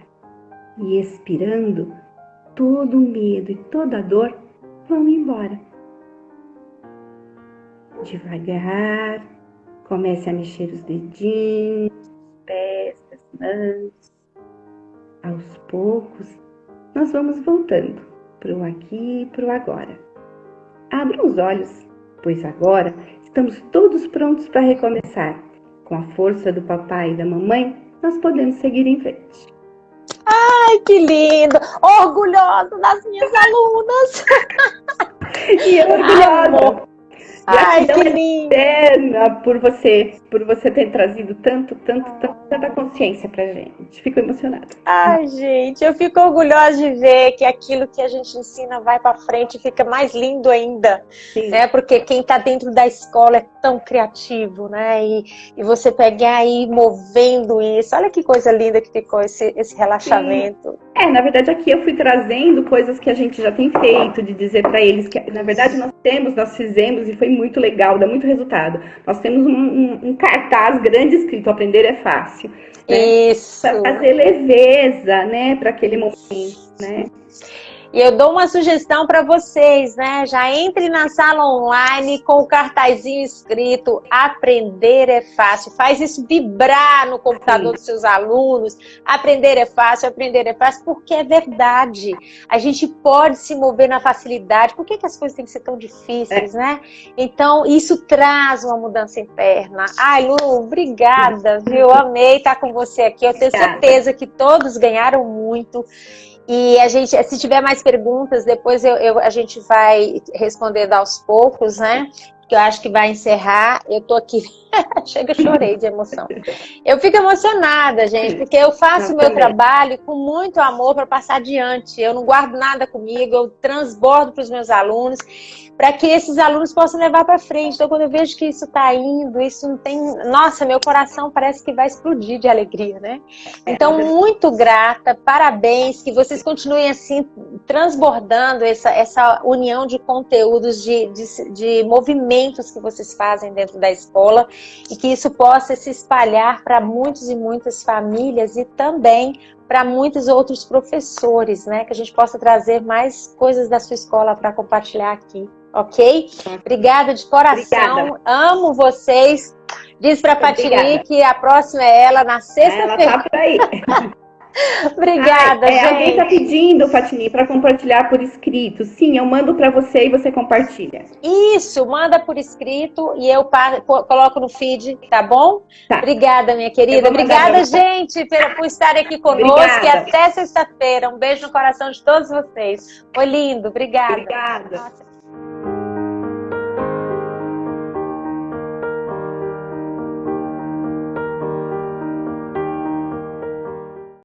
S2: E expirando, todo o medo e toda a dor vão embora. Devagar, comece a mexer os dedinhos, os pés, as mãos. Aos poucos, nós vamos voltando pro aqui e pro agora. Abra os olhos, pois agora estamos todos prontos para recomeçar. Com a força do papai e da mamãe, nós podemos seguir em frente.
S3: Ai, que lindo! Orgulhosa das minhas alunas!
S2: E orgulhosa!
S3: Ai, que lindo!
S2: Eterna por você ter trazido tanta consciência pra gente. Fico emocionada.
S3: Ai, gente, eu fico orgulhosa de ver que aquilo que a gente ensina vai pra frente e fica mais lindo ainda, né? Porque quem tá dentro da escola é tão criativo, né? E você pegar aí movendo isso, olha que coisa linda que ficou esse relaxamento.
S2: Sim. Na verdade aqui eu fui trazendo coisas que a gente já tem feito, de dizer pra eles que na verdade nós fizemos e foi muito legal, dá muito resultado. Nós temos um cartaz grande escrito: aprender é fácil. Né?
S3: Isso.
S2: Para fazer leveza, né, para aquele momento, né?
S3: E eu dou uma sugestão para vocês, né? Já entre na sala online com o cartazinho escrito: aprender é fácil. Faz isso vibrar no computador dos seus alunos. Aprender é fácil, porque é verdade. A gente pode se mover na facilidade. Por que as coisas têm que ser tão difíceis, né? Então, isso traz uma mudança interna. Ai, Lu, obrigada, viu? Eu amei estar com você aqui. Eu tenho certeza que todos ganharam muito. E a gente, se tiver mais perguntas, depois a gente vai respondendo aos poucos, né? Que eu acho que vai encerrar. Eu tô aqui, chega, chorei de emoção. Eu fico emocionada, gente, porque eu faço o meu trabalho com muito amor para passar adiante. Eu não guardo nada comigo, eu transbordo para os meus alunos, para que esses alunos possam levar para frente. Então, quando eu vejo que isso está indo, isso não tem... Nossa, meu coração parece que vai explodir de alegria, né? Então, muito grata, parabéns, que vocês continuem assim, transbordando essa união de conteúdos, de movimentos que vocês fazem dentro da escola, e que isso possa se espalhar para muitos e muitas famílias e também para muitos outros professores, né? Que a gente possa trazer mais coisas da sua escola para compartilhar aqui, ok? Obrigada de coração,
S2: Obrigada.
S3: Amo vocês. Diz para a Patini que a próxima é ela na sexta-feira.
S2: Ela tá por aí.
S3: Obrigada, gente.
S2: Alguém está pedindo, Patini, para compartilhar por escrito. Sim, eu mando para você e você compartilha.
S3: Isso, manda por escrito e eu coloco no feed, tá bom?
S2: Tá.
S3: Obrigada, minha querida. Obrigada, gente, por estarem aqui conosco.
S2: Obrigada.
S3: E até sexta-feira. Um beijo no coração de todos vocês. Foi lindo. Obrigada.
S2: Obrigada.